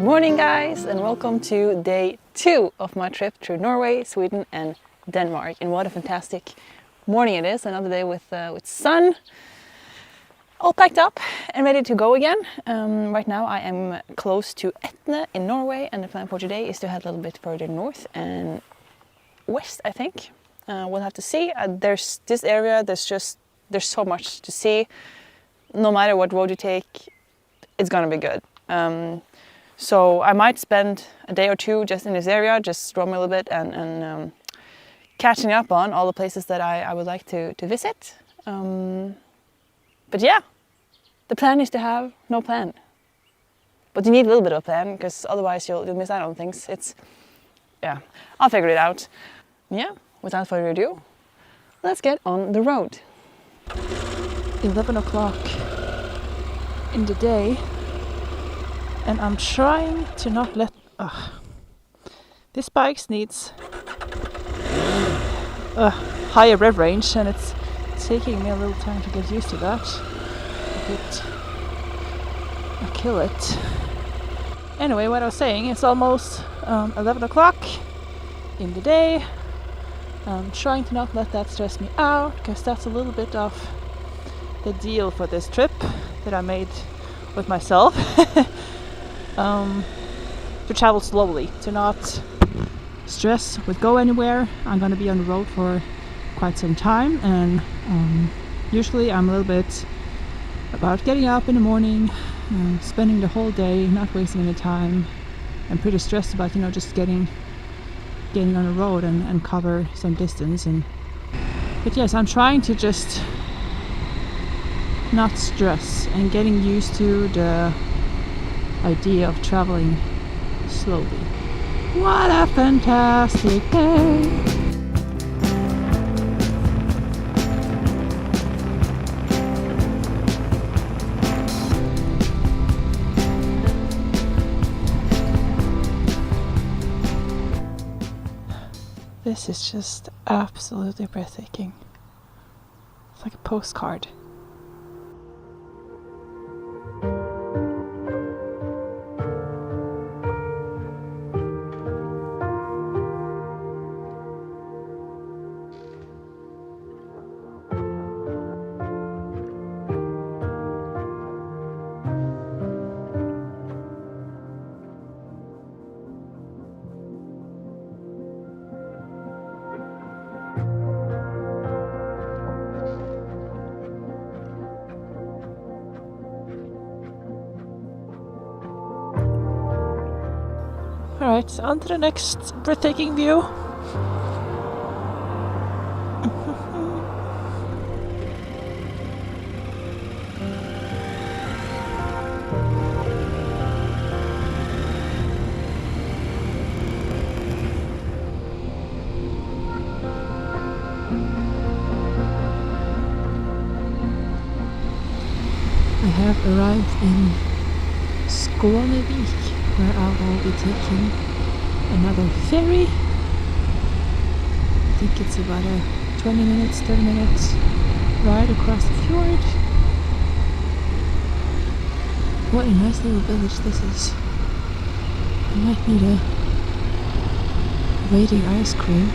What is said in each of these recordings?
morning guys, and welcome to day 2 of my trip through Norway, Sweden and Denmark. And what a fantastic morning it is, another day with sun, all packed up and ready to go again. Right now I am close to Etne in Norway, and the plan for today is to head a little bit further north and west, I think. We'll have to see. There's this area, there's so much to see. No matter what road you take, it's gonna be good. So I might spend a day or two just in this area, just roam a little bit and catching up on all the places that I would like to visit. But yeah, the plan is to have no plan. But you need a little bit of a plan, because otherwise you'll miss out on things. Yeah, I'll figure it out. Yeah, without further ado, let's get on the road. 11 o'clock in the day, and I'm trying to not let... This bike needs a higher rev range, and it's taking me a little time to get used to that. I'll kill it. Anyway, what I was saying, it's almost 11 o'clock in the day. I'm trying to not let that stress me out, because that's a little bit of the deal for this trip that I made with myself. To travel slowly, to not stress with go anywhere. I'm gonna be on the road for quite some time, and usually I'm a little bit about getting up in the morning, spending the whole day, not wasting any time. I'm pretty stressed about, just getting on the road and cover some distance. But yes, I'm trying to just not stress and getting used to the idea of traveling slowly. What a fantastic day! This is just absolutely breathtaking. It's like a postcard. Alright, on to the next breathtaking view. I have arrived in Skånevik, where I will be taking another ferry. I think it's about a 20 minutes, 30 minutes ride across the fjord. What a nice little village this is. I might need a waiting ice cream.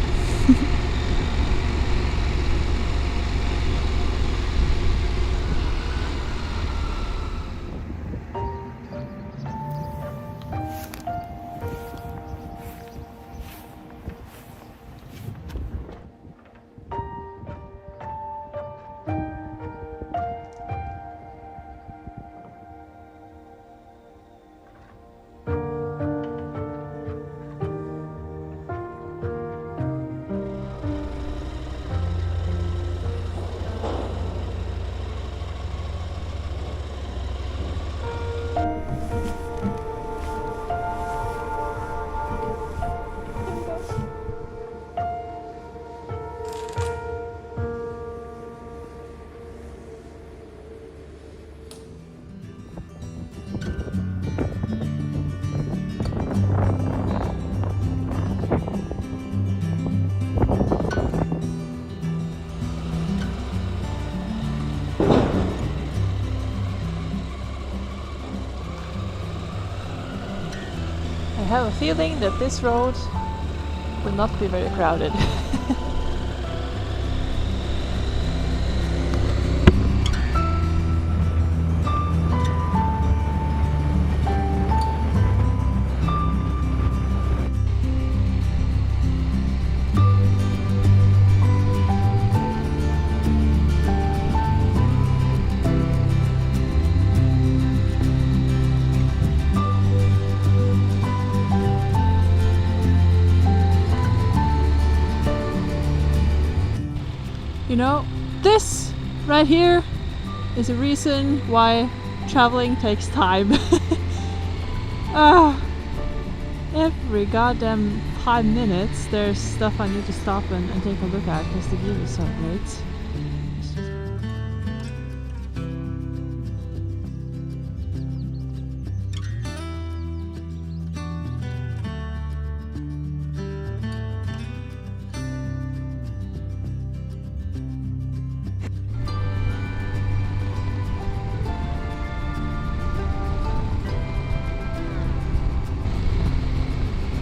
have a feeling that this road will not be very crowded. You know, this right here is a reason why traveling takes time. Every goddamn 5 minutes there's stuff I need to stop and take a look at because the view is so great. It's just...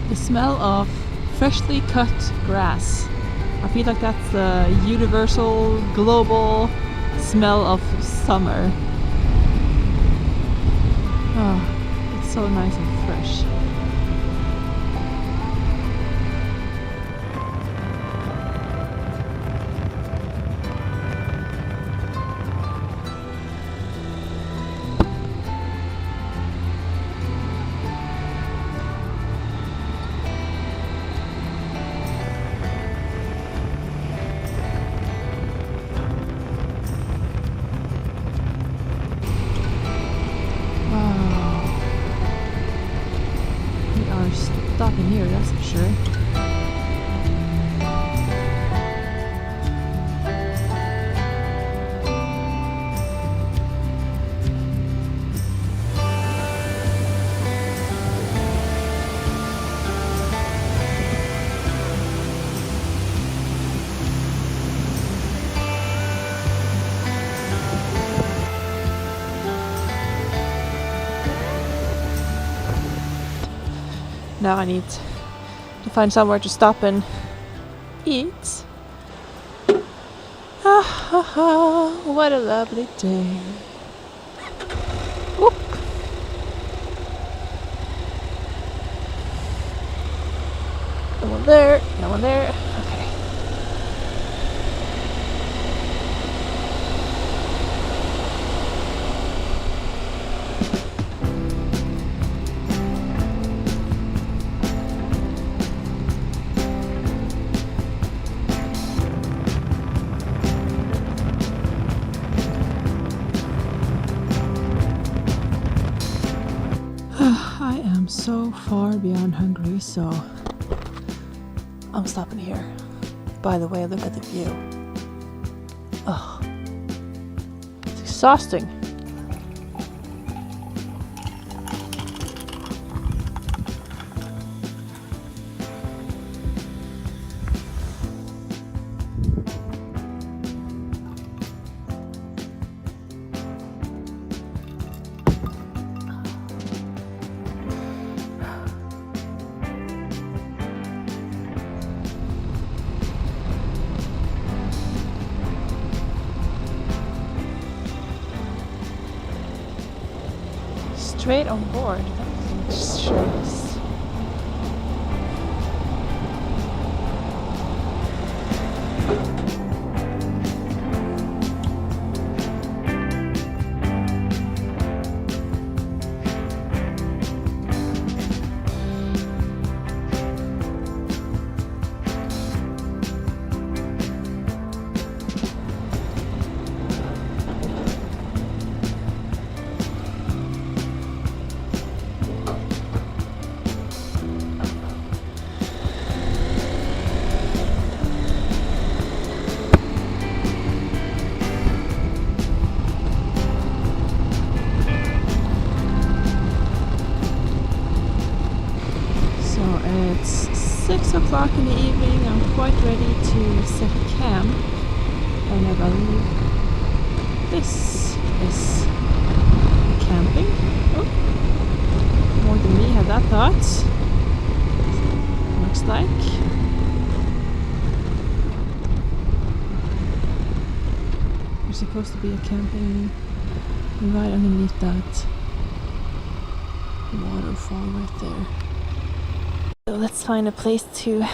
The smell of freshly cut grass. I feel like that's the universal, global smell of summer. Oh, it's so nice and fresh. Stopping here, that's for sure. Now I need to find somewhere to stop and eat. What a lovely day. Oop. No one there, no one there. Okay. I am so far beyond hungry, so I'm stopping here. By the way, look at the view. Oh, it's exhausting. Straight on board. That's strange. It's 6 o'clock in the evening. I'm quite ready to set camp, and I believe this is camping. Oh, more than me had that thought. looks like. There's supposed to be a camping right underneath that waterfall right there. So let's find a place to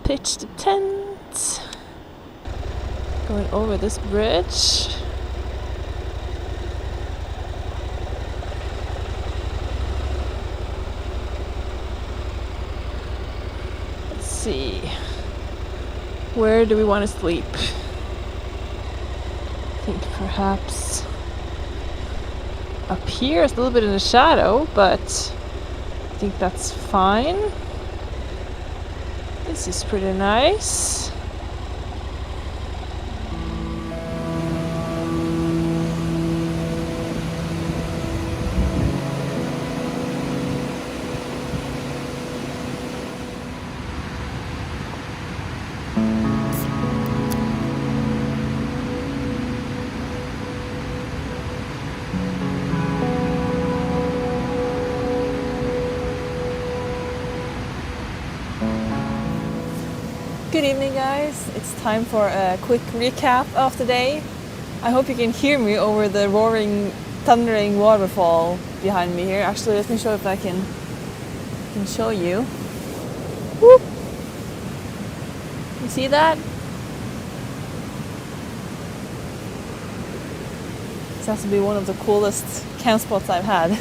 pitch the tent. Going over this bridge. Let's see. Where do we want to sleep? I think perhaps up here. It's a little bit in the shadow, but I think that's fine. This is pretty nice. Good evening, guys. It's time for a quick recap of the day. I hope you can hear me over the roaring, thundering waterfall behind me here. Actually, let me show if I can show you. Whoop. You see that? This has to be one of the coolest camp spots I've had.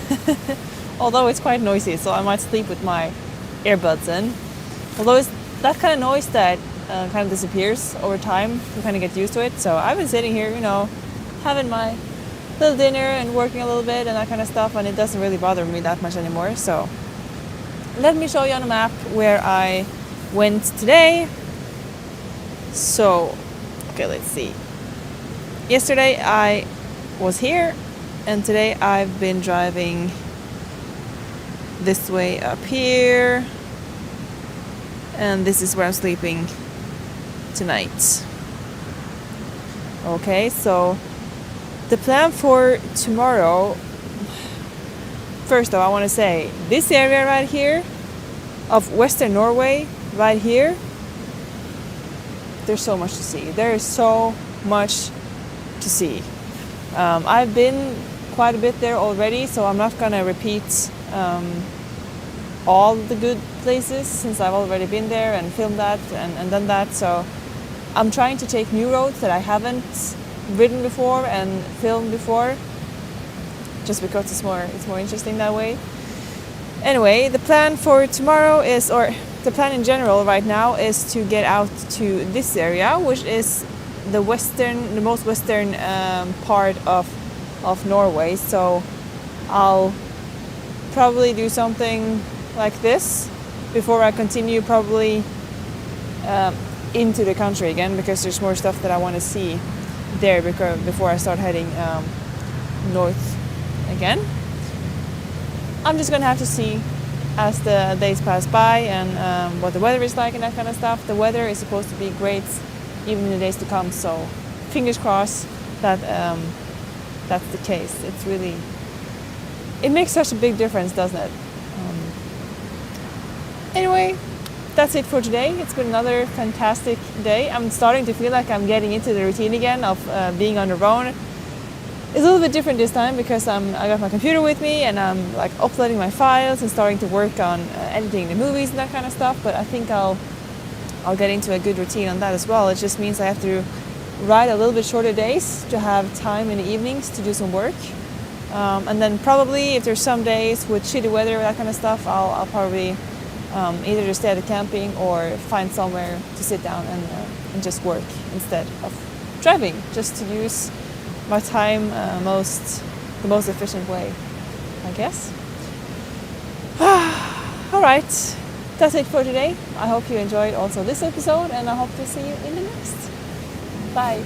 Although it's quite noisy, so I might sleep with my earbuds in. Although it's that kind of noise that kind of disappears over time. You kind of get used to it. So I've been sitting here, having my little dinner and working a little bit and that kind of stuff, and it doesn't really bother me that much anymore. So let me show you on a map where I went today. So, okay, let's see. Yesterday I was here, and today I've been driving this way up here. And this is where I'm sleeping tonight. Okay, so the plan for tomorrow, first though, I want to say this area right here of Western Norway, right here, there's so much to see. There is so much to see. I've been quite a bit there already, so I'm not gonna repeat all the good places since I've already been there and filmed that and done that. So I'm trying to take new roads that I haven't ridden before and filmed before, just because it's more interesting that way. Anyway, the plan for tomorrow is, or the plan in general right now, is to get out to this area, which is the most western part of Norway. So I'll probably do something like this before I continue probably into the country again, because there's more stuff that I want to see there before I start heading north again. I'm just gonna have to see as the days pass by and what the weather is like and that kind of stuff. The weather is supposed to be great even in the days to come, so fingers crossed that that's the case. It makes such a big difference, doesn't it? Anyway, that's it for today. It's been another fantastic day. I'm starting to feel like I'm getting into the routine again of being on the road. It's a little bit different this time because I got my computer with me and I'm like uploading my files and starting to work on editing the movies and that kind of stuff. But I think I'll get into a good routine on that as well. It just means I have to ride a little bit shorter days to have time in the evenings to do some work. And then probably if there's some days with shitty weather or that kind of stuff, I'll probably either just stay at the camping or find somewhere to sit down and just work instead of driving, just to use my time the most efficient way, I guess. All right, that's it for today. I hope you enjoyed also this episode, and I hope to see you in the next. Bye.